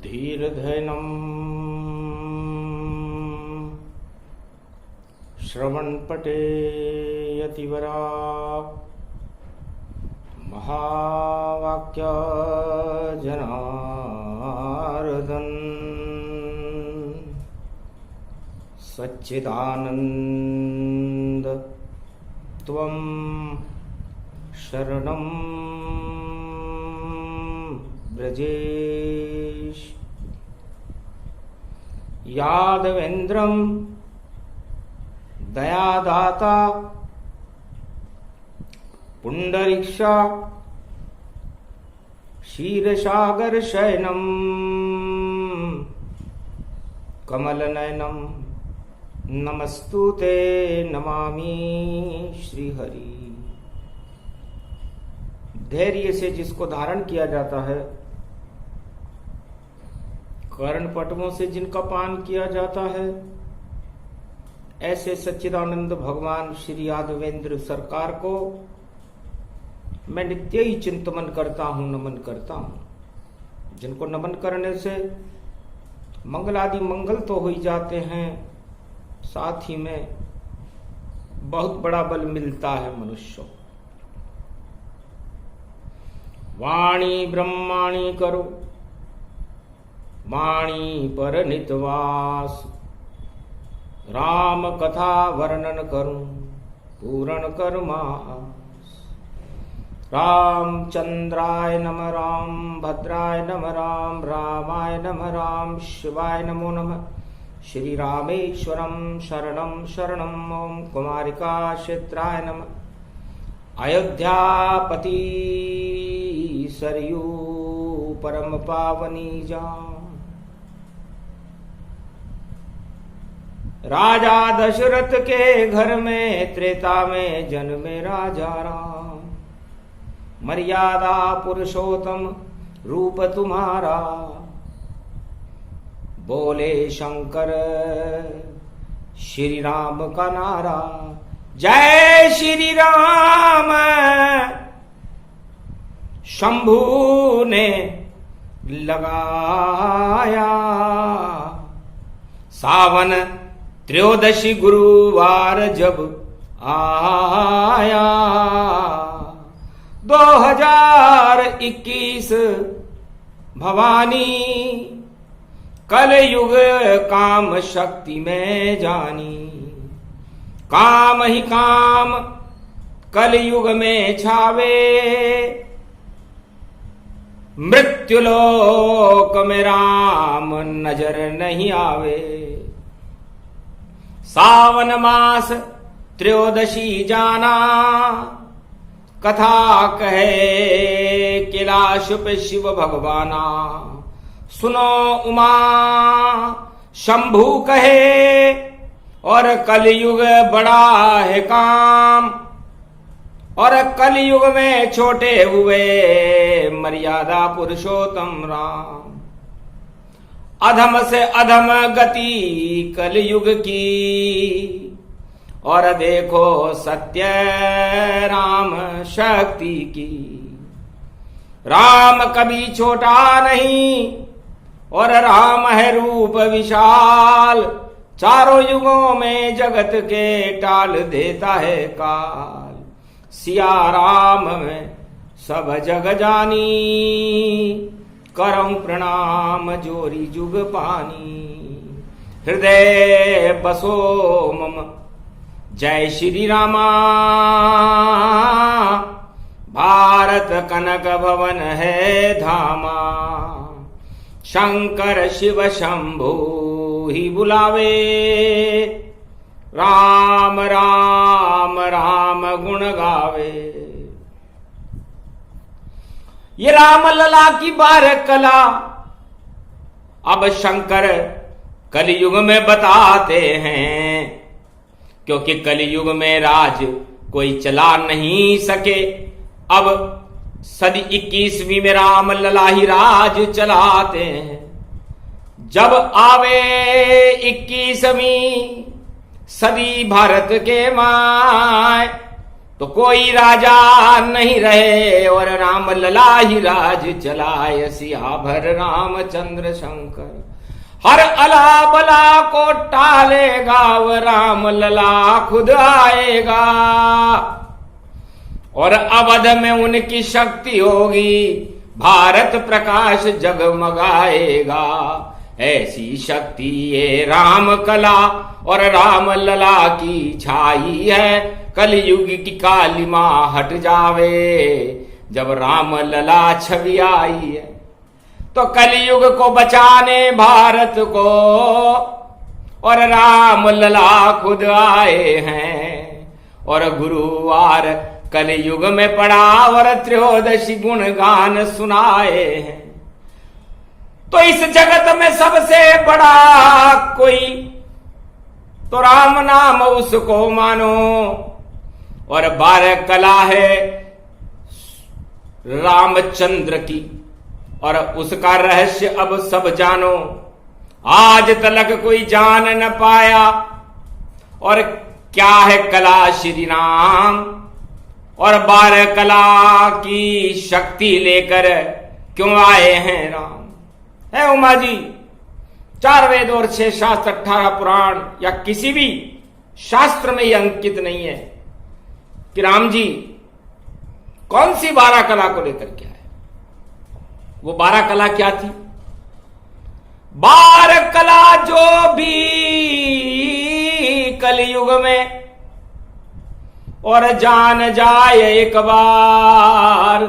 धीरधैनम् श्रवणपटे यतिवरा महावाक्य जनार्दन सच्चिदानंद त्वं शरणं ब्रजेश। यादवेन्द्रं दयादाता पुंडरीक्षा क्षीरसागर शयनम कमलनयनम नमस्तुते नमामि श्रीहरि। धैर्य से जिसको धारण किया जाता है, कर्णपटवों से जिनका पान किया जाता है, ऐसे सच्चिदानंद भगवान श्री यादवेंद्र सरकार को मैं नित्य ही चिंतन करता हूं, नमन करता हूं। जिनको नमन करने से मंगल आदि मंगल तो हो ही जाते हैं, साथ ही में बहुत बड़ा बल मिलता है मनुष्य। वाणी ब्रह्माणी करो, वाणी पर नितवास, राम कथा वर्णन करूं पूर्ण कर्मास। रामचंद्राय नम राम भद्राय नम राम रामाय नम राम शिवाय नमो नमः। श्री रामेश्वरम शरणं शरणं ओम कुमारिका क्षेत्राय नमः। अयोध्यापति सरयू परम पावनी जा। राजा दशरथ के घर में त्रेता में जन्मे राजा राम। मर्यादा पुरुषोत्तम रूप तुम्हारा, बोले शंकर श्री राम का नारा। जय श्री राम शंभू ने लगाया। सावन त्रयोदशी गुरुवार जब आया, 2021 भवानी कलयुग काम शक्ति में जानी। काम ही काम कलयुग में छावे, मृत्युलोक में राम नजर नहीं आवे। सावन मास त्रयोदशी जाना, कथा कहे कैलाश पे शिव भगवाना। सुनो उमा शंभू कहे, और कलयुग बड़ा है काम। और कलयुग में छोटे हुए मर्यादा पुरुषोत्तम राम। अधम से अधम गति कलयुग की, और देखो सत्य राम शक्ति की। राम कभी छोटा नहीं, और राम है रूप विशाल। चारों युगों में जगत के टाल देता है काल। सिया राम में सब जग जानी, करऊं प्रणाम जोरी जुग पानी। हृदय बसो मम जय श्री रामा, भारत कनक भवन है धामा। शंकर शिव शंभु ही बुलावे, राम राम राम गुण गावे। ये राम लला की बारक कला अब शंकर कलयुग में बताते हैं। क्योंकि कलयुग में राज कोई चला नहीं सके, अब सदी 21वीं में राम लला ही राज चलाते हैं। जब आवे 21वीं सदी भारत के माय, तो कोई राजा नहीं रहे और राम लला ही राज चलाए। सियाभर रामचंद्र शंकर हर अला बला को टालेगा, वह राम लला खुद आएगा और अवध में उनकी शक्ति होगी, भारत प्रकाश जगमगाएगा। ऐसी शक्ति ये राम कला और राम लला की छाई है। कलयुग की कालिमा हट जावे जब राम लला छवि आई है। तो कलयुग को बचाने भारत को और राम लला खुद आए हैं। और गुरुवार कलयुग में पड़ा और त्रयोदशी गुणगान सुनाए हैं। तो इस जगत में सबसे बड़ा कोई तो राम नाम उसको मानो और 12 कला है रामचंद्र की और उसका रहस्य अब सब जानो। आज तलक कोई जान न पाया और क्या है कला श्री राम और 12 कला की शक्ति लेकर क्यों आए हैं राम। है उमा जी, 4 वेद और 6 शास्त्र 18 पुराण या किसी भी शास्त्र में यह अंकित नहीं है कि राम जी कौन सी 12 कला को लेकर के आए। वो 12 कला क्या थी? 12 कला जो भी कलयुग में और जान जाए एक बार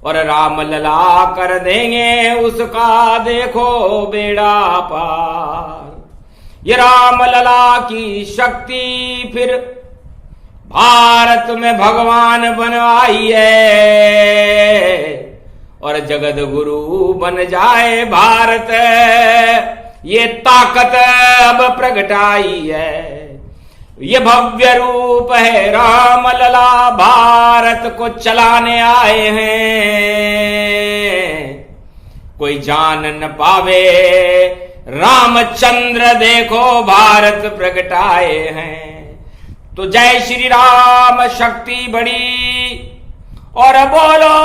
और राम लला कर देंगे उसका देखो बेड़ा पार। ये राम लला की शक्ति फिर भारत में भगवान बनवाई है और जगत गुरु बन जाए भारत। ये ताकत अब प्रगटाई है। ये भव्य रूप है राम लला, भारत को चलाने आए हैं। कोई जान न पावे रामचंद्र देखो भारत प्रगटाए हैं। तो जय श्री राम शक्ति बड़ी और बोलो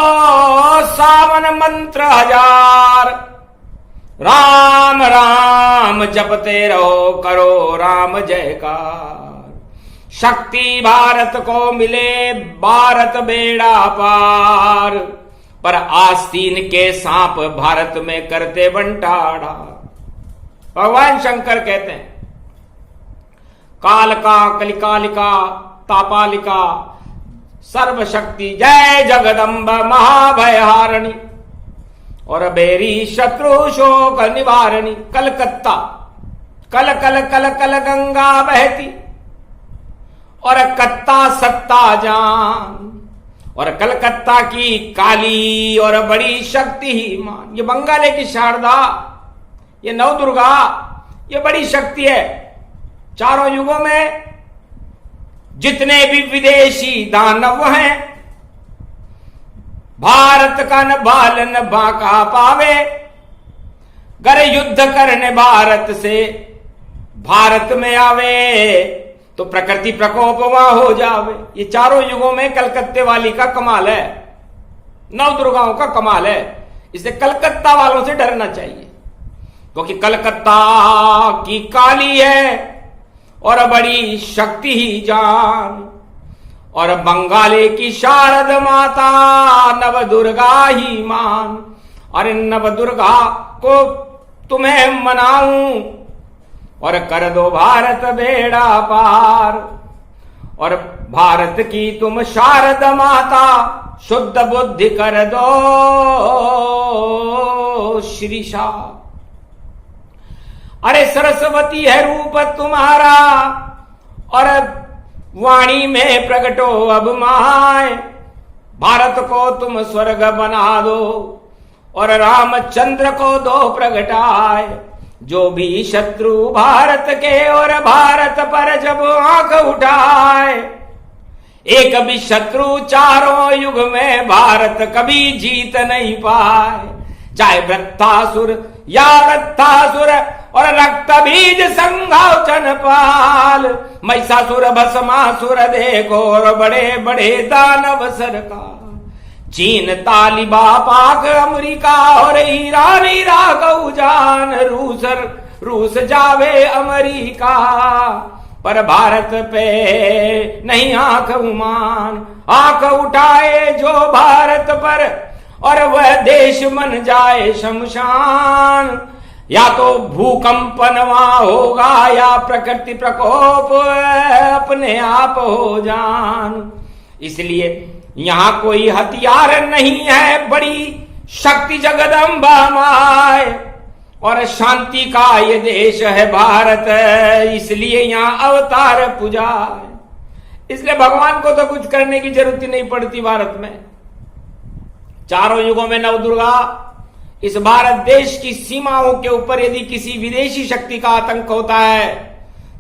सावन मंत्र 1000। राम राम जपते रहो करो राम जयकार। शक्ति भारत को मिले भारत बेड़ा पार। पर आस्तीन के सांप भारत में करते बंटाड़ा। भगवान शंकर कहते हैं कालका कलिकालिका तापालिका सर्वशक्ति जय जगदम्ब महाभयहारिणी और बेरी शत्रु शोक निवारणी। कलकत्ता कल कल कल कल गंगा बहती और कत्ता सत्ता जान और कलकत्ता की काली और बड़ी शक्ति ही मान। ये बंगाले की शारदा, ये नवदुर्गा, ये बड़ी शक्ति है। चारों युगों में जितने भी विदेशी दानव हैं भारत का न बाल न बाका पावे। गर युद्ध करने भारत से भारत में आवे तो प्रकृति प्रकोप वहां हो जावे। ये चारों युगों में कलकत्ते वाली का कमाल है, नवदुर्गाओं का कमाल है। इसे कलकत्ता वालों से डरना चाहिए क्योंकि कलकत्ता की काली है और बड़ी शक्ति ही जान। और बंगाले की शारद माता नव दुर्गा ही मान। अरे नव दुर्गा को तुम्हें मनाऊं और कर दो भारत बेड़ा पार। और भारत की तुम शारद माता शुद्ध बुद्धि कर दो श्रीशा। अरे सरस्वती है रूप तुम्हारा और वाणी में प्रगटो अब माय। भारत को तुम स्वर्ग बना दो और रामचंद्र को दो प्रगटाए। जो भी शत्रु भारत के और भारत पर जब आंख उठाए, एक भी शत्रु चारों युग में भारत कभी जीत नहीं पाए। चाहे वृत्तासुर या वृत्तासुर और रक्त बीज संघावचन पाल, महिषासुर भस्मासुर देखो और बड़े बड़े दानव सरकार, चीन तालिबा पाक अमेरिका और ईरान इराक उजान, रूस जावे अमेरिका, पर भारत पे नहीं आंख उमान, आंख उठाए जो भारत पर और वह देश बन जाए शमशान, या तो भूकंपन वहां होगा या प्रकृति प्रकोप अपने आप हो जान। इसलिए यहां कोई हथियार नहीं है, बड़ी शक्ति जगदम्बा माए और शांति का ये देश है भारत, इसलिए यहां अवतार पूजा है। इसलिए भगवान को तो कुछ करने की जरूरत ही नहीं पड़ती भारत में। चारों युगों में नवदुर्गा इस भारत देश की सीमाओं के ऊपर यदि किसी विदेशी शक्ति का आतंक होता है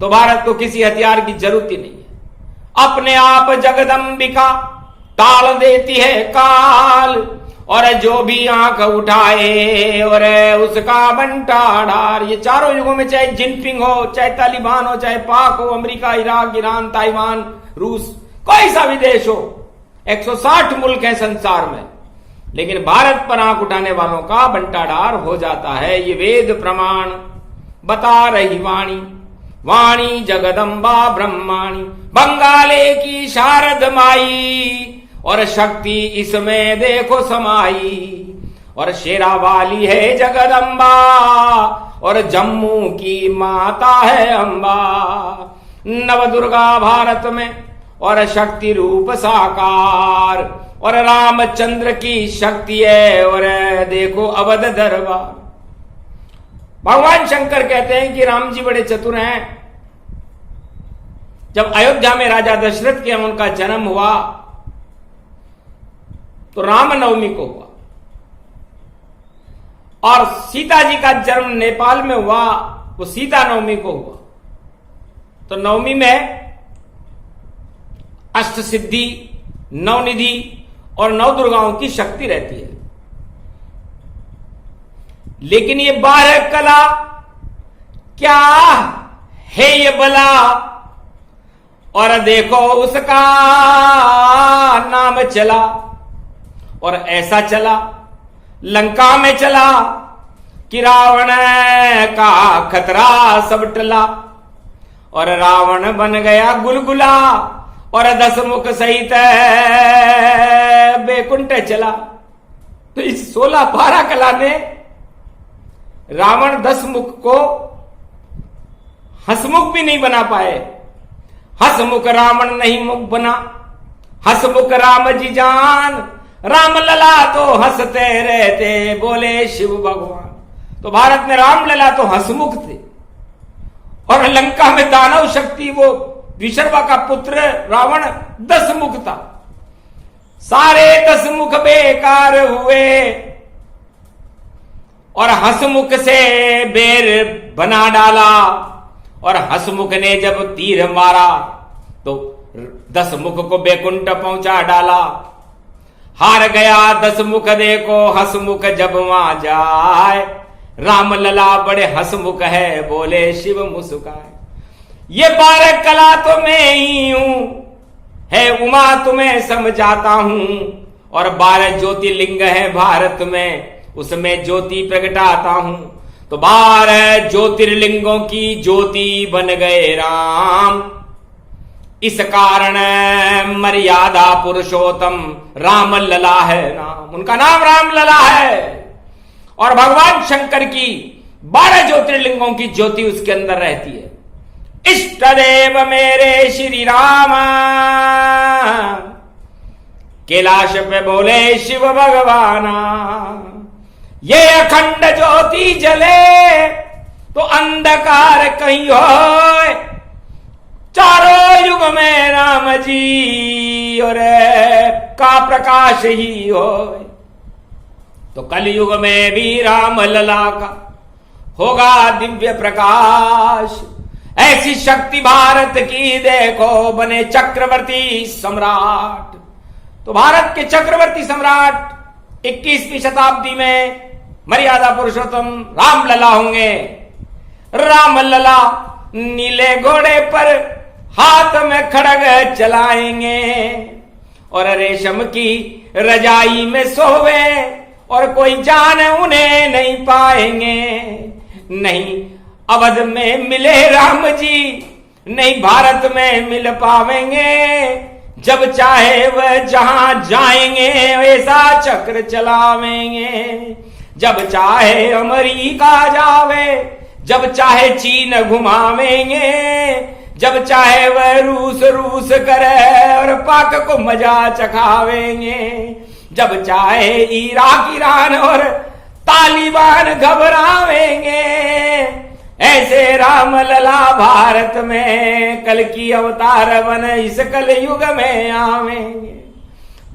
तो भारत को किसी हथियार की जरूरत ही नहीं है। अपने आप जगदम्बिका टाल देती है काल, और जो भी आंख उठाए और उसका बंटाढार। ये चारों युगों में चाहे जिनपिंग हो, चाहे तालिबान हो, चाहे पाक हो, अमेरिका, इराक, ईरान, ताइवान, रूस, कोई सा भी देश हो, 160 मुल्क है संसार में, लेकिन भारत पर आंख उठाने वालों का बंटाढार हो जाता है। ये वेद प्रमाण बता रही वाणी, वाणी जगदम्बा ब्रह्माणी, बंगाले की शारद माई, और शक्ति इसमें देखो समाई, और शेरा वाली है जगदम्बा और जम्मू की माता है अम्बा। नवदुर्गा भारत में और शक्ति रूप साकार, और रामचंद्र की शक्ति है और देखो अवध दरबार। भगवान शंकर कहते हैं कि राम जी बड़े चतुर हैं। जब अयोध्या में राजा दशरथ के यहाँ उनका जन्म हुआ तो रामनवमी को हुआ, और सीता जी का जन्म नेपाल में हुआ, वो सीता नवमी को हुआ। तो नवमी में अष्ट सिद्धि, नवनिधि और नव दुर्गाओं की शक्ति रहती है। लेकिन ये 12 कला क्या है ये बला, और देखो उसका नाम चला, और ऐसा चला लंका में चला कि रावण का खतरा सब टला, और रावण बन गया गुलगुला, और 10 मुख सहित बैकुंठ चला। तो इस 16-12 कला ने रावण 10 मुख को हंसमुख भी नहीं बना पाए। हंसमुख रावण नहीं मुख बना, हंसमुख राम जी जान, राम लला तो हंसते रहते बोले शिव भगवान। तो भारत में राम लला तो हंसमुख थे, और लंका में दानव शक्ति वो विशर्वा का पुत्र रावण 10 मुख था। सारे 10 मुख बेकार हुए, और हंसमुख से बेर बना डाला, और हंसमुख ने जब तीर मारा तो 10 मुख को बैकुंठ पहुंचा डाला। हार गया 10 मुख देखो हंसमुख जब वहां जाए, राम लला बड़े हंसमुख है बोले शिव मुस्काए। ये 12 कला तो मैं ही हूं, है उमा तुम्हें समझाता हूं, और 12 ज्योतिर्लिंग है भारत में, उसमें ज्योति प्रगटाता हूं। तो 12 ज्योतिर्लिंगों की ज्योति बन गए राम, इस कारण मर्यादा पुरुषोत्तम राम लला है नाम, उनका नाम राम लला है। और भगवान शंकर की 12 ज्योतिर्लिंगों की ज्योति उसके अंदर रहती है। इष्ट देव मेरे श्री राम, कैलाश पे बोले शिव भगवाना, ये अखंड ज्योति जले तो अंधकार कहीं हो, चारों युग में राम जी और का प्रकाश ही हो। तो कलयुग में भी राम लला का होगा दिव्य प्रकाश। ऐसी शक्ति भारत की देखो बने चक्रवर्ती सम्राट। तो भारत के चक्रवर्ती सम्राट 21वीं शताब्दी में मर्यादा पुरुषोत्तम राम लला होंगे। राम लला नीले घोड़े पर हाथ में खड़ग चलाएंगे और रेशम की रजाई में सोवे और कोई जान उन्हें नहीं पाएंगे। नहीं अवध में मिले राम जी, नहीं भारत में मिल पावेंगे। जब चाहे वह जहां जाएंगे ऐसा चक्र चलावेंगे। जब चाहे अमेरिका जावे, जब चाहे चीन घुमावेंगे। जब चाहे वह रूस करे और पाक को मजा चखावेंगे। जब चाहे इराक ईरान और तालिबान घबरावेंगे। ऐसे राम लला भारत में कल की अवतार बन इस कल युग में आवेंगे।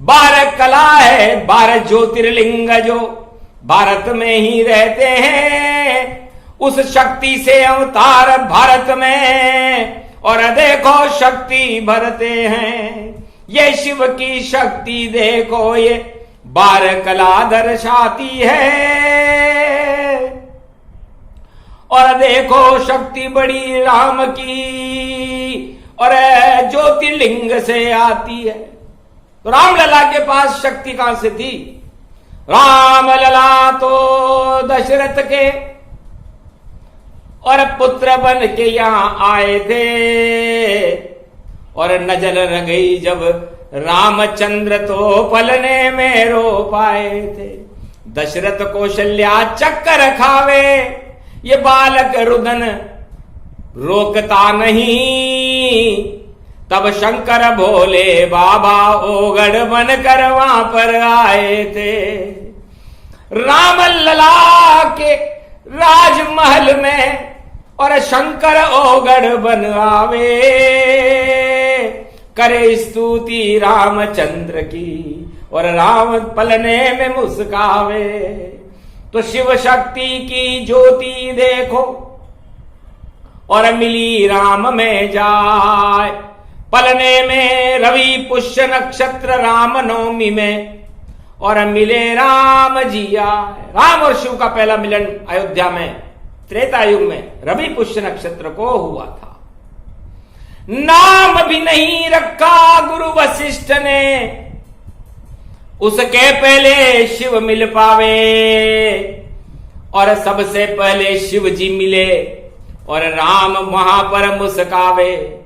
12 कला है, 12 ज्योतिर्लिंग जो भारत में ही रहते हैं। उस शक्ति से अवतार भारत में और देखो शक्ति भरते हैं। ये शिव की शक्ति देखो, ये 12 कला दर्शाती है। और देखो शक्ति बड़ी राम की और ज्योतिर्लिंग से आती है। तो रामलला के पास शक्ति कहां से थी? रामलला तो दशरथ के और पुत्र बन के यहां आए थे और नजर रह गई जब रामचंद्र तो पलने में रो पाए थे। दशरथ कौशल्या चक्कर खावे, ये बालक रुदन रोकता नहीं। तब शंकर भोले बाबा ओगड़ बनकर वहां पर आए थे। राम लला के राजमहल में और शंकर ओगड़ बन आवे। करे स्तुति रामचंद्र की और राम पलने में मुस्कावे। तो शिव शक्ति की ज्योति देखो और मिली राम में जाए। पलने में रवि पुष्य नक्षत्र राम नवमी में और मिले राम जी आए। राम और शिव का पहला मिलन अयोध्या में त्रेता युग में रवि पुष्य नक्षत्र को हुआ था। नाम भी नहीं रखा गुरु वशिष्ठ ने, उसके पहले शिव मिल पावे। और सबसे पहले शिव जी मिले और राम वहां पर मुस्कावे।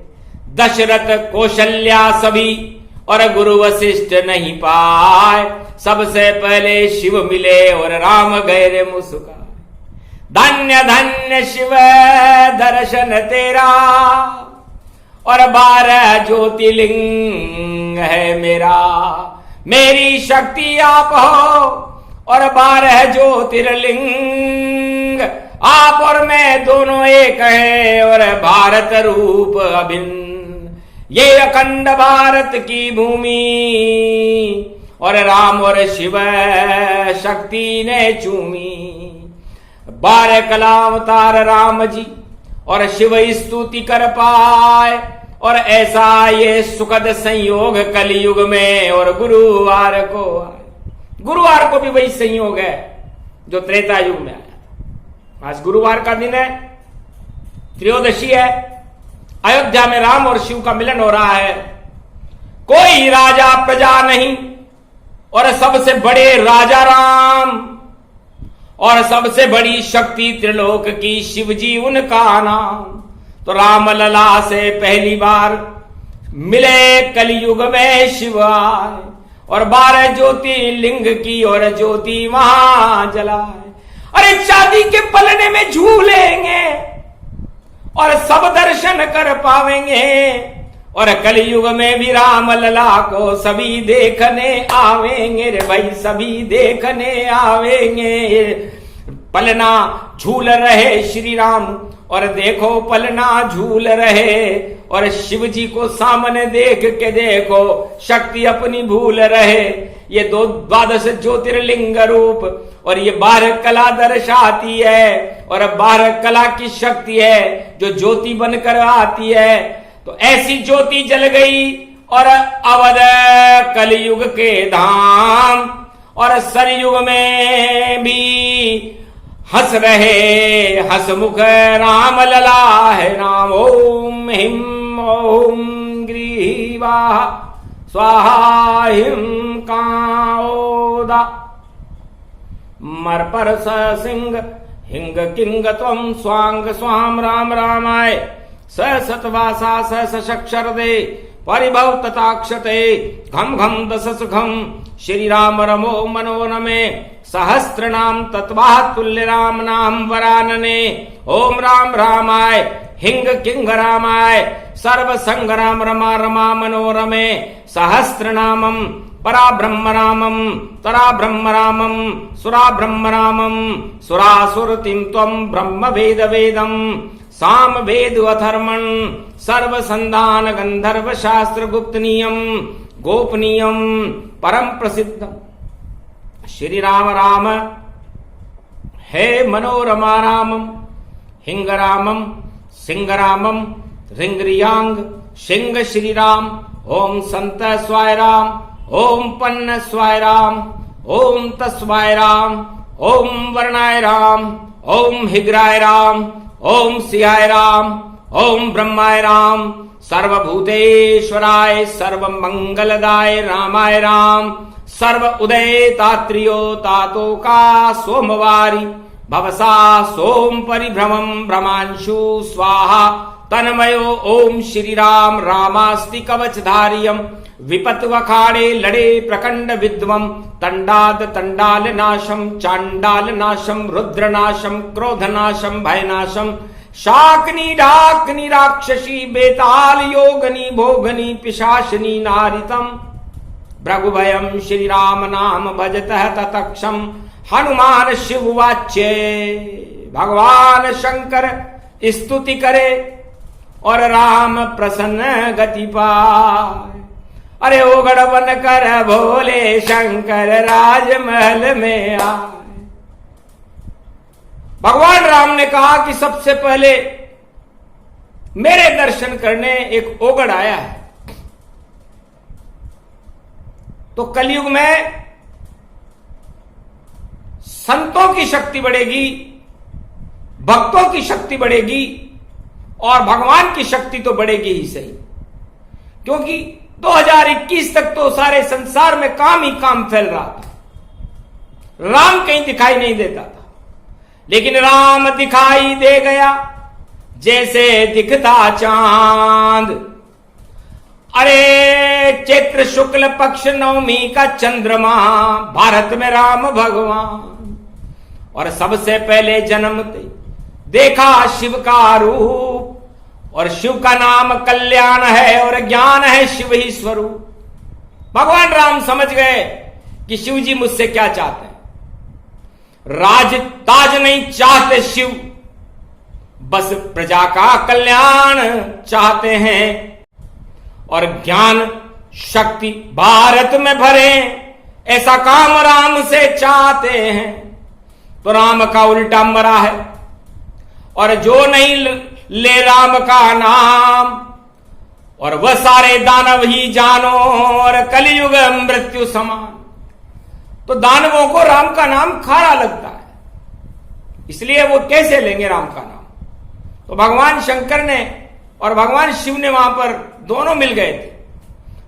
दशरथ कौशल्या सभी और गुरु वशिष्ठ नहीं पाए। सबसे पहले शिव मिले और राम गए रे मुस्काए। धन्य धन्य शिव दर्शन तेरा और 12 ज्योतिर्लिंग है मेरा। मेरी शक्ति आप हो और 12 ज्योतिर्लिंग आप और मैं दोनों एक है और भारत रूप अभिन्न। ये अखंड भारत की भूमि और राम और शिव शक्ति ने चूमी। 12 कला अवतार राम जी और शिव स्तुति कर पाए। और ऐसा ये सुखद संयोग कलयुग में और गुरुवार को आए। गुरुवार को भी वही संयोग है जो त्रेता युग में आया था। आज गुरुवार का दिन है, त्रयोदशी है। अयोध्या में राम और शिव का मिलन हो रहा है। कोई राजा प्रजा नहीं और सबसे बड़े राजा राम और सबसे बड़ी शक्ति त्रिलोक की शिव जी उनका नाम। तो राम लला से पहली बार मिले कलयुग में शिव आए और 12 ज्योतिर्लिंग की और ज्योति वहां जलाए। अरे चांदी के पलने में झूलेंगे और सब दर्शन कर पावेंगे। और कलयुग में भी राम लला को सभी देखने आवेंगे रे भाई, सभी देखने आवेंगे। पलना झूल रहे श्री राम और देखो पलना झूल रहे और शिव जी को सामने देख के देखो शक्ति अपनी भूल रहे। ये 12 ज्योतिर्लिंग रूप और ये 12 कला दर्शाती है और 12 कला की शक्ति है जो ज्योति बनकर आती है। तो ऐसी ज्योति जल गई और अवध कलयुग के धाम और सरयुग में भी हंस रहे हंसमुख राम लला है नाम। ओम हिम ओम ग्रीवा स्वाहा हिम काओदा मर पर सिंह हिंग किंग त्वं स्वांग स्वाम राम रामाय स सतवासा स सशक्षर दे परिभव तथाक्षते घम घम दशस घम श्री राम रमो मनोरमे सहस्त्र नाम तत्वा तुल्य राम नाम वरानने। ओम राम रामाय हिंग किंग रामाय सर्व संग राम रमा रमा मनोरमे सहस्त्र नामम परा ब्रह्म रामम तरा ब्रह्म रामम सुरा ब्रह्म रामम सुरासुरतिम त्वं ब्रह्म वेद वेदम साम वेद अथर्मण सर्व संधान गंधर्व शास्त्र गुप्त नियम गोपनीयम परम प्रसिद्धम। श्री राम राम हे मनोरमा रामम हिंग रामम सिंह रामम रिंगरियांग सिंह श्री राम। ओम संत स्वाय राम ओम पन्न स्वाय राम ओम तस्वाय राम ओम वर्णाय राम ओम हिग्राय राम ओम सियाय राम ओम ब्रह्माय राम सर्वभूतेश्वराय सर्व मंगलदाय रामाय राम सर्व उदय तात्रियो तातो का सोमवारी भवसा सोम परिभ्रमम भ्रमांशु स्वाहा तन्मयो। ओम श्री राम रामास्ति कवचधारियम विपत वखाड़े लड़े प्रकंड विद्वम तंडाद तंडाल नाशम चांडाल नाशम रुद्र नाशम क्रोध नाशम भय नाशम शाकनी डाकनी राक्षसी बेताल योगनी भोगनी पिशाचनी नारितम भृगुभयम श्री राम नाम भजतः ततक्षम हनुमान शिव वाच्य। भगवान शंकर स्तुति करे और राम प्रसन्न गति पाए। अरे ओगड़ बन कर भोले शंकर राजमहल में आए। भगवान राम ने कहा कि सबसे पहले मेरे दर्शन करने एक ओगड़ आया है। तो कलयुग में संतों की शक्ति बढ़ेगी, भक्तों की शक्ति बढ़ेगी और भगवान की शक्ति तो बढ़ेगी ही सही, क्योंकि 2021 तक तो सारे संसार में काम ही काम फैल रहा था, राम कहीं दिखाई नहीं देता था। लेकिन राम दिखाई दे गया जैसे दिखता चांद। अरे चैत्र शुक्ल पक्ष नवमी का चंद्रमा भारत में राम भगवान, और सबसे पहले जन्मते देखा शिव का रूप, और शिव का नाम कल्याण है और ज्ञान है शिव ही स्वरूप। भगवान राम समझ गए कि शिव जी मुझसे क्या चाहते हैं। राज ताज नहीं चाहते शिव, बस प्रजा का कल्याण चाहते हैं और ज्ञान शक्ति भारत में भरे, ऐसा काम राम से चाहते हैं। तो राम का उल्टा मरा है, और जो नहीं ले राम का नाम, और वह सारे दानव ही जानो, और कलयुग मृत्यु समान। तो दानवों को राम का नाम खारा लगता है, इसलिए वो कैसे लेंगे राम का नाम। तो भगवान शंकर ने और भगवान शिव ने वहां पर दोनों मिल गए थे।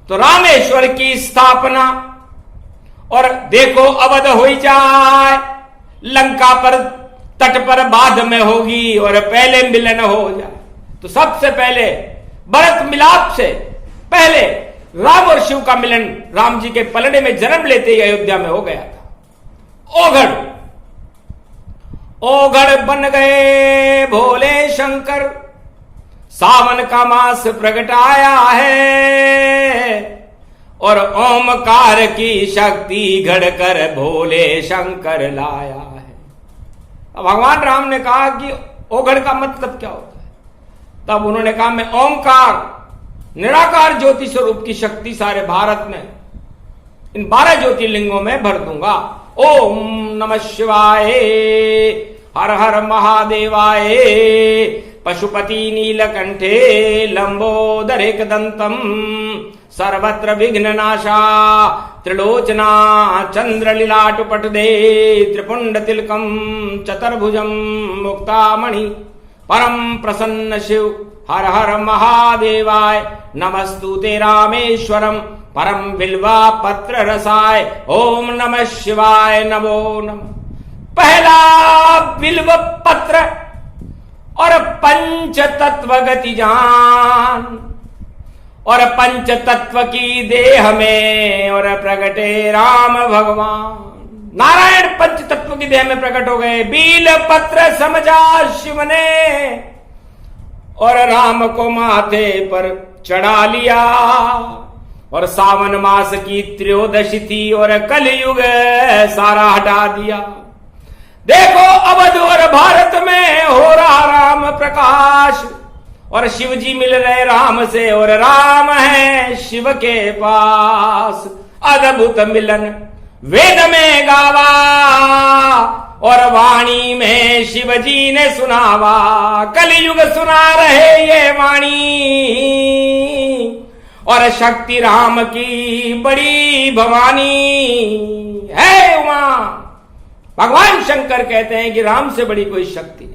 तो रामेश्वर की स्थापना, और देखो अवध हो जाए, लंका पर तट पर बाद में होगी, और पहले मिलन हो जाए। तो सबसे पहले भरत मिलाप से पहले राम और शिव का मिलन राम जी के पलड़े में जन्म लेते ही अयोध्या में हो गया था। ओघड़ बन गए भोले शंकर, सावन का मास प्रगटाया है, और ओमकार की शक्ति घड़कर भोले शंकर लाया है। अब भगवान राम ने कहा कि ओघड़ का मतलब क्या होता है। तब उन्होंने कहा मैं ओमकार निराकार ज्योति स्वरूप की शक्ति सारे भारत में इन 12 ज्योतिर्लिंगों में भर दूंगा। ओम नमः शिवाय, हर हर महादेवाय, पशुपति नीलकंठे लंबोदर एकदंतम, सर्वत्र विघ्न नाशा त्रिलोचना चंद्रलीलाट पटदे त्रिपुंड तिलकम चतुर्भुजम मुक्तामणि परम प्रसन्न शिव हर हर महादेवाय नमस्तुते रामेश्वरम परम बिल्वा पत्र रसाय ओम नमः शिवाय नमो नमः। पहला बिल्व पत्र और पंच तत्व गति जान और पंच तत्व की देह में और प्रगटे राम भगवान। नारायण पंच तत्व की देह में प्रकट हो गए। बील पत्र समझा शिव ने और राम को माथे पर चढ़ा लिया और सावन मास की त्रयोदशी थी और कलयुग सारा हटा दिया। देखो अवध और भारत में हो रहा राम प्रकाश और शिव जी मिल रहे राम से और राम है शिव के पास। अद्भुत मिलन वेद में गावा और वाणी में शिव जी ने सुनावा। कलयुग सुना रहे ये वाणी और शक्ति राम की बड़ी भवानी है उमा। भगवान शंकर कहते हैं कि राम से बड़ी कोई शक्ति नहीं।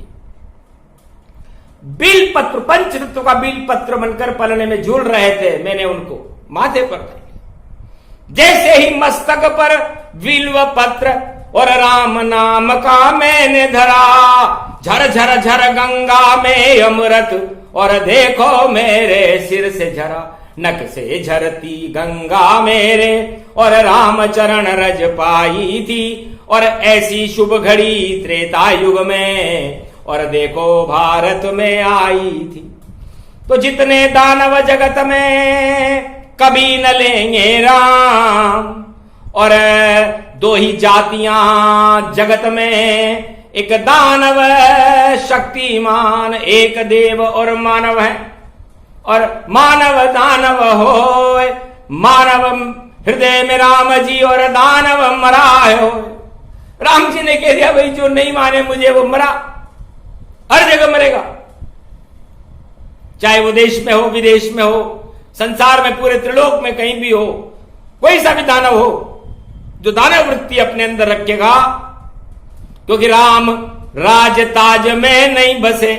बिल पत्र पंच ऋतु का बिल पत्र बनकर पलने में झूल रहे थे, मैंने उनको माथे पर धर लिया। जैसे ही मस्तक पर बिल्व पत्र और राम नाम का मैंने धरा, झर झर झर गंगा में अमृत और देखो मेरे सिर से झरा। नक से झरती गंगा मेरे और राम चरण रज पाई थी और ऐसी शुभ घड़ी त्रेता युग में और देखो भारत में आई थी। तो जितने दानव जगत में कभी न लेंगे राम और दो ही जातियां जगत में, एक दानव शक्तिमान, एक देव और मानव है। और मानव दानव हो, मानव हृदय में राम जी और दानव मरा हो। राम जी ने कह दिया भाई जो नहीं माने मुझे वो मरा, हर जगह मरेगा, चाहे वो देश में हो विदेश में हो, संसार में पूरे त्रिलोक में कहीं भी हो, कोई सा भी दानव हो जो दानव वृत्ति अपने अंदर रखेगा। क्योंकि राम राज ताज में नहीं बसे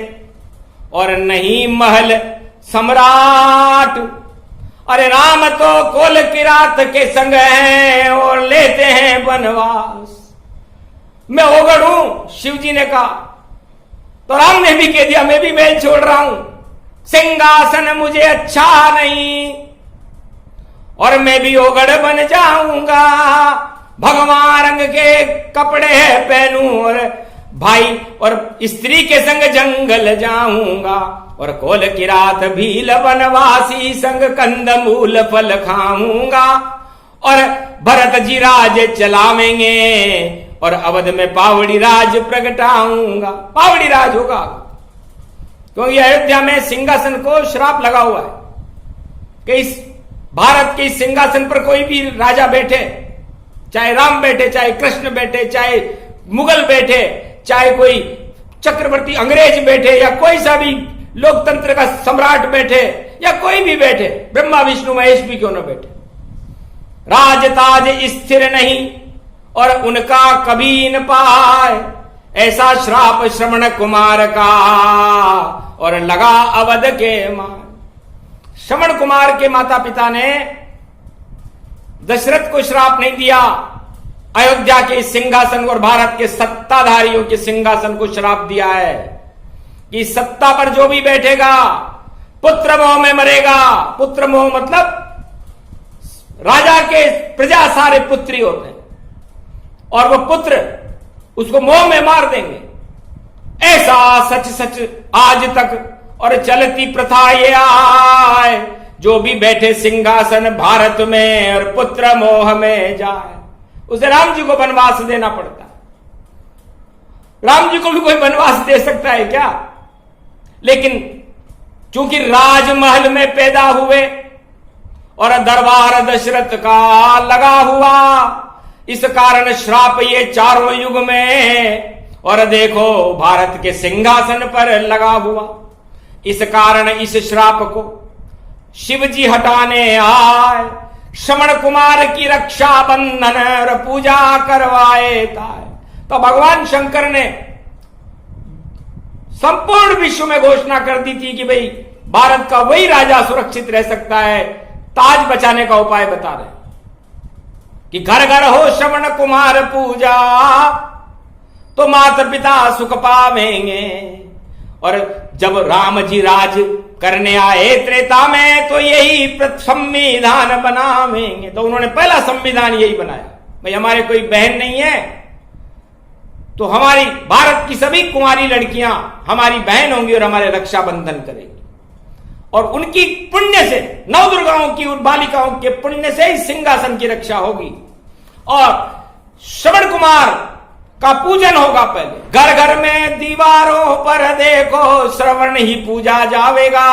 और नहीं महल सम्राट। अरे राम तो कोल किरात के संग हैं और लेते हैं वनवास। मैं ओगड़ हूं, शिव जी ने कहा। तो राम ने भी कह दिया मैं भी महल छोड़ रहा हूं, सिंहासन मुझे अच्छा नहीं और मैं भी ओगड़ बन जाऊंगा। भगवान रंग के कपड़े पहनूं और भाई और स्त्री के संग जंगल जाऊंगा और कोल किरात भील वनवासी संग कंद मूल फल खाऊंगा और भरत जी राज चलावेंगे और अवध में पावड़ी राज प्रगटाऊंगा। पावड़ी राज होगा क्योंकि अयोध्या में सिंहासन को श्राप लगा हुआ है कि इस भारत के सिंहासन पर कोई भी राजा बैठे, चाहे राम बैठे, चाहे कृष्ण बैठे, चाहे मुगल बैठे, चाहे कोई चक्रवर्ती अंग्रेज बैठे या कोई सा भी लोकतंत्र का सम्राट बैठे या कोई भी बैठे, ब्रह्मा विष्णु महेश भी क्यों न बैठे, राज ताज स्थिर नहीं और उनका कभी न पाए। ऐसा श्राप श्रवण कुमार का और लगा अवध के मान। श्रवण कुमार के माता पिता ने दशरथ को श्राप नहीं दिया, अयोध्या के सिंहासन और भारत के सत्ताधारियों के सिंहासन को श्राप दिया है कि सत्ता पर जो भी बैठेगा पुत्र मोह में मरेगा। पुत्र मोह मतलब राजा के प्रजा सारे पुत्री होते हैं और वो पुत्र उसको मोह में मार देंगे। ऐसा सच सच आज तक और चलती प्रथा ये आए, जो भी बैठे सिंहासन भारत में और पुत्र मोह में जाए उसे राम जी को वनवास देना पड़ता है। राम जी को भी कोई वनवास दे सकता है क्या? लेकिन चूंकि राजमहल में पैदा हुए और दरबार दशरथ का लगा हुआ, इस कारण श्राप ये चारों युग में और देखो भारत के सिंहासन पर लगा हुआ। इस कारण इस श्राप को शिव जी हटाने आए। श्रवण कुमार की रक्षा बंधन और पूजा करवाए ताय। तो भगवान शंकर ने संपूर्ण विश्व में घोषणा कर दी थी कि भाई भारत का वही राजा सुरक्षित रह सकता है। ताज बचाने का उपाय बता रहे कि घर घर हो श्रवण कुमार पूजा, तो माता पिता सुख पावेंगे। और जब राम जी राज करने आए त्रेता में, तो यही संविधान बनावेंगे। तो उन्होंने पहला संविधान यही बनाया, भाई हमारे कोई बहन नहीं है तो हमारी भारत की सभी कुंवारी लड़कियां हमारी बहन होंगी और हमारे रक्षाबंधन करेंगी। और उनकी पुण्य से, नौ दुर्गाओं की उन बालिकाओं के पुण्य से ही सिंहासन की रक्षा होगी। और श्रवण कुमार का पूजन होगा। पहले घर घर में दीवारों पर देखो श्रवण ही पूजा जावेगा,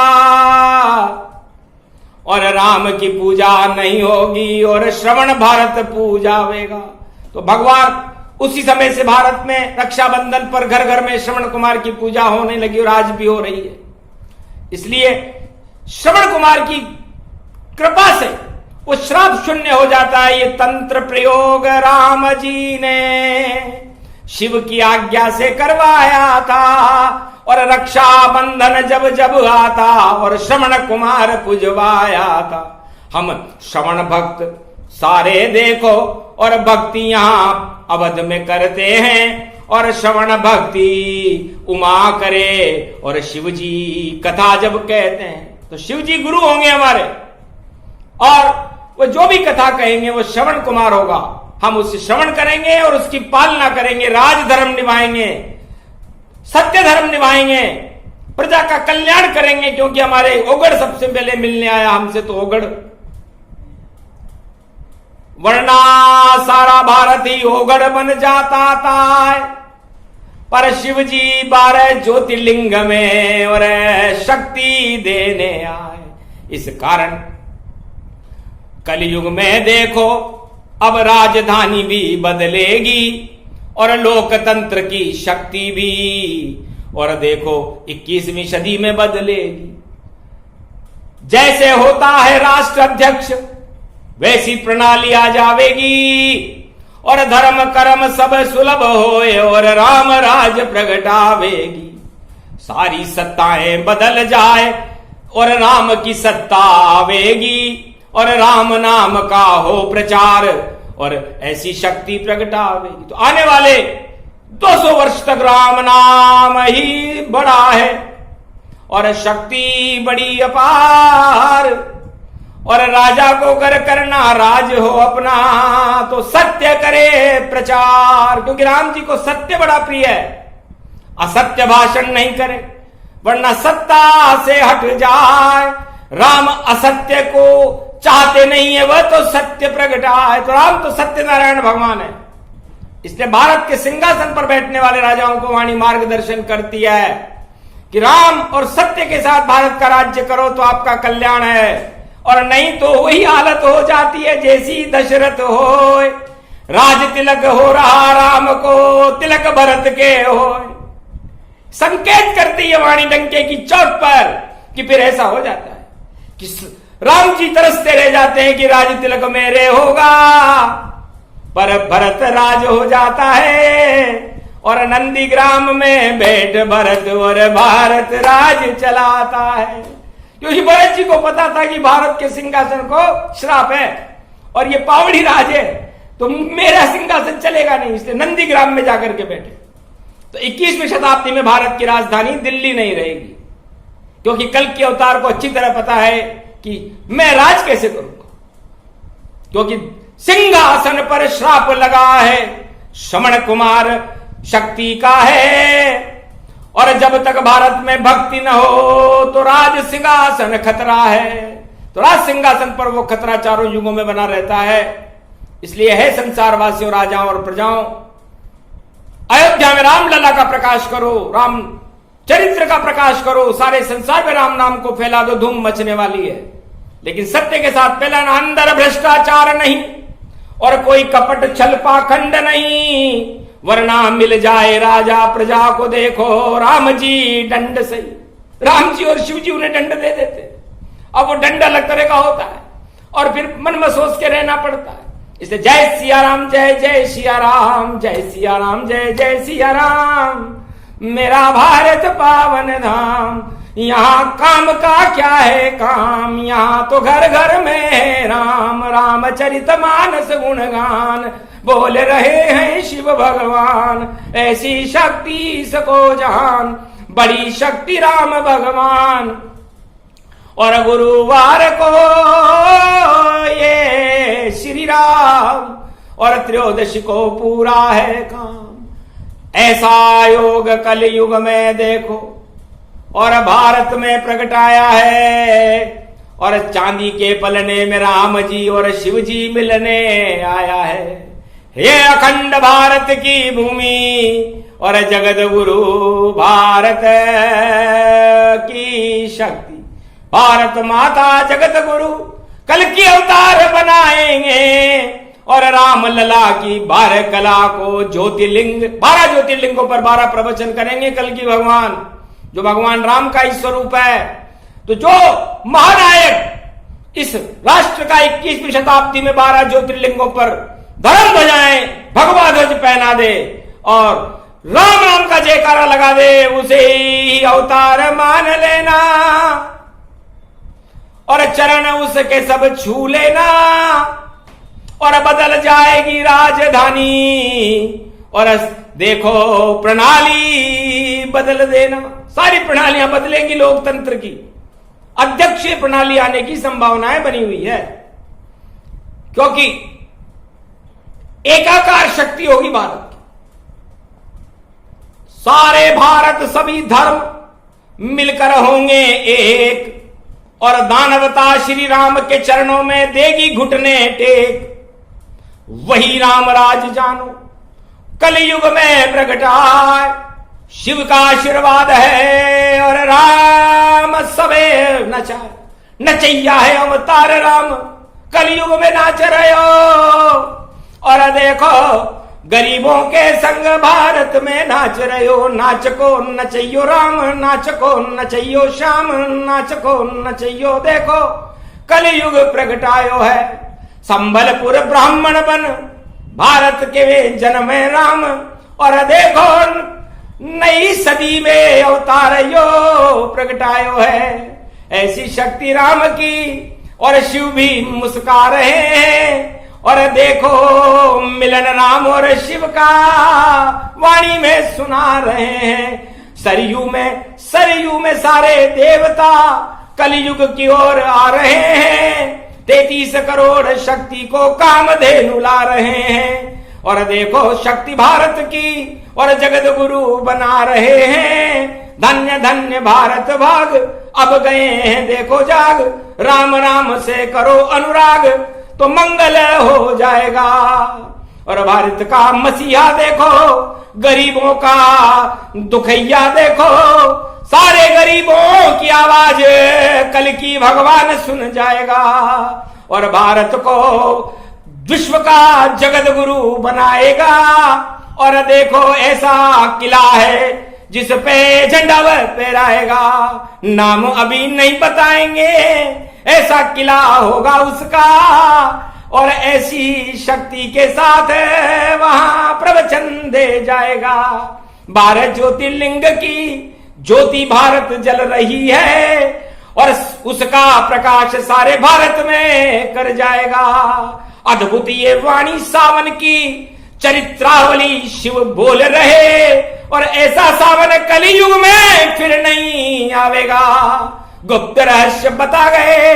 और राम की पूजा नहीं होगी और श्रवण भारत पूजावेगा। तो भगवान उसी समय से भारत में रक्षाबंधन पर घर घर में श्रवण कुमार की पूजा होने लगी और आज भी हो रही है। इसलिए श्रवण कुमार की कृपा से वो श्राप शून्य हो जाता है। ये तंत्र प्रयोग राम जी ने शिव की आज्ञा से करवाया था, और रक्षा बंधन जब जब आता और श्रवण कुमार पूजवाया था। हम श्रवण भक्त सारे देखो, और भक्ति यहां अवध में करते हैं, और श्रवण भक्ति उमा करे और शिव जी कथा जब कहते हैं तो शिव जी गुरु होंगे हमारे, और वो जो भी कथा कहेंगे वो श्रवण कुमार होगा। हम उससे श्रवण करेंगे और उसकी पालना करेंगे, राजधर्म निभाएंगे, सत्य धर्म निभाएंगे, प्रजा का कल्याण करेंगे। क्योंकि हमारे ओगड़ सबसे पहले मिलने आया हमसे, तो ओगड़ वरना सारा भारत ही ओगड़ बन जाता था। पर शिव जी 12 ज्योतिर्लिंग में और शक्ति देने आए। इस कारण कलयुग में देखो अब राजधानी भी बदलेगी और लोकतंत्र की शक्ति भी, और देखो 21वीं सदी में बदलेगी। जैसे होता है राष्ट्र अध्यक्ष वैसी प्रणाली आ जावेगी, और धर्म कर्म सब सुलभ होए और राम राज प्रगटावेगी। सारी सत्ताएं बदल जाए और राम की सत्ता आवेगी, और राम नाम का हो प्रचार और ऐसी शक्ति प्रगटावेगी। तो आने वाले 200 वर्ष तक राम नाम ही बड़ा है और शक्ति बड़ी अपार। और राजा को कर करना राज हो अपना, तो सत्य करे प्रचार। क्योंकि राम जी को सत्य बड़ा प्रिय है, असत्य भाषण नहीं करे, वरना सत्ता से हट जाए। राम असत्य को चाहते नहीं है, वह तो सत्य प्रगटाए। तो राम तो सत्यनारायण भगवान है। इसलिए भारत के सिंहासन पर बैठने वाले राजाओं को वाणी मार्गदर्शन करती है कि राम और सत्य के साथ भारत का राज्य करो तो आपका कल्याण है, और नहीं तो वही हालत हो जाती है जैसी दशरथ हो। राज तिलक हो रहा राम को, तिलक भरत के हो। संकेत करती है वाणी डंके की चोट पर कि फिर ऐसा हो जाता है कि राम जी तरसते रह जाते हैं कि राज तिलक मेरे होगा, पर भरत राज हो जाता है। और नंदीग्राम में बैठ भरत और भारत राज चलाता है। क्योंकि भरत जी को पता था कि भारत के सिंहासन को श्राप है और ये पावड़ी राज है, तो मेरा सिंहासन चलेगा नहीं, इसलिए नंदीग्राम में जाकर के बैठे। तो 21वीं शताब्दी में भारत की राजधानी दिल्ली नहीं रहेगी, क्योंकि कल के अवतार को अच्छी तरह पता है कि मैं राज कैसे करूंगा। क्योंकि सिंहासन पर श्राप लगा है, श्रवण कुमार शक्ति का है, और जब तक भारत में भक्ति न हो तो राज सिंहासन खतरा है। तो राज सिंहासन पर वो खतरा चारों युगों में बना रहता है। इसलिए है संसारवासियों, राजाओं और प्रजाओं, अयोध्या में राम लला का प्रकाश करो, राम चरित्र का प्रकाश करो, सारे संसार में राम नाम को फैला दो, धूम मचने वाली है। लेकिन सत्य के साथ फैलाना, अंदर भ्रष्टाचार नहीं और कोई कपट छल पाखंड नहीं, वरना मिल जाए राजा प्रजा को। देखो राम जी दंड सही, राम जी और शिव जी उन्हें दंड दे देते। अब वो दंड अलग तरह का होता है, और फिर मन में सोच के रहना पड़ता है। इसलिए जय सिया राम, जय जय सिया राम, जय सिया राम, जय जय सिया राम, मेरा भारत पावन धाम। यहाँ काम का क्या है काम, यहाँ तो घर घर में है राम, रामचरितमानस गुणगान बोल रहे हैं शिव भगवान। ऐसी शक्ति सको जहान, बड़ी शक्ति राम भगवान। और गुरुवार को ये श्री राम, और त्रयोदशी को पूरा है काम। ऐसा योग कल युग में देखो और भारत में प्रगटाया है। और चांदी के पलने में राम जी और शिव जी मिलने आया है। ये अखंड भारत की भूमि और जगत गुरु भारत की शक्ति, भारत माता जगत गुरु कल की अवतार बनाएंगे। और राम लला की 12 कला को ज्योतिर्लिंग, 12 ज्योतिर्लिंगों पर 12 प्रवचन करेंगे कल की भगवान, जो भगवान राम का ही स्वरूप है। तो जो महानायक इस राष्ट्र का 21वीं शताब्दी में 12 ज्योतिर्लिंगों पर धर्म ध्वजाएं, भगवा ध्वज पहना दे और राम राम का जयकारा लगा दे, उसे ही अवतार मान लेना और चरण उसके सब छू लेना और बदल जाएगी राजधानी। और देखो प्रणाली बदल देना, सारी प्रणालियां बदलेंगी लोकतंत्र की, अध्यक्षीय प्रणाली आने की संभावनाएं बनी हुई है, क्योंकि एकाकार शक्ति होगी भारत की। सारे भारत सभी धर्म मिलकर होंगे एक, और दानवता श्री राम के चरणों में देगी घुटने टेक। वही राम राज जानो कलयुग में प्रगटाए, शिव का आशीर्वाद है और राम सबे नचाए। नचैया है अवतार राम, कलयुग में नाच रहे हो। और देखो गरीबों के संग भारत में नाच रहे हो। नाच को नचैयो राम, नाच को नचैयो श्याम, नाच को नचैयो देखो कलयुग प्रगटायो है। संबलपुर ब्राह्मण बन भारत के वे जन्मे राम, और देखो नई सदी में अवतार यो प्रगटायो है। ऐसी शक्ति राम की, और शिव भी मुस्कुरा रहे हैं। और देखो मिलन राम और शिव का वाणी में सुना रहे हैं। सरयू में सारे देवता कलयुग की ओर आ रहे हैं। 33 करोड़ शक्ति को कामधेनु ला रहे हैं। और देखो शक्ति भारत की और जगत गुरु बना रहे हैं। धन्य धन्य भारत भाग अब गए हैं देखो जाग। राम राम से करो अनुराग तो मंगल हो जाएगा। और भारत का मसीहा देखो, गरीबों का दुखैया देखो। सारे गरीबों की आवाज कल की भगवान सुन जाएगा। और भारत को विश्व का जगत गुरु बनाएगा। और देखो ऐसा किला है जिस पे झंडा फहराएगा। नाम अभी नहीं बताएंगे, ऐसा किला होगा उसका। और ऐसी शक्ति के साथ वहां प्रवचन दे जाएगा। 12 ज्योतिर्लिंग की ज्योति भारत जल रही है और उसका प्रकाश सारे भारत में कर जाएगा। अद्भुत ये वाणी सावन की चरित्रावली शिव बोल रहे। और ऐसा सावन कलयुग में फिर नहीं आवेगा। गुप्त रहस्य बता गए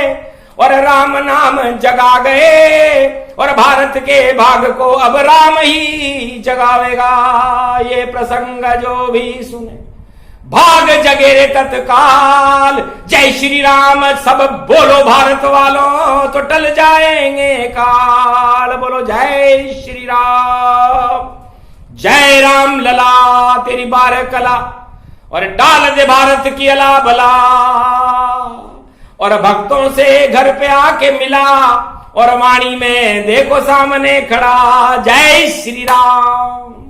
और राम नाम जगा गए। और भारत के भाग को अब राम ही जगावेगा। ये प्रसंग जो भी सुने भाग जगे रे तत्काल। जय श्री राम सब बोलो भारत वालों तो टल जाएंगे काल। बोलो जय श्री राम। जय राम लला तेरी 12 कला और डाल दे भारत की अला बला। और भक्तों से घर पे आके मिला और वाणी में देखो सामने खड़ा। जय श्री राम।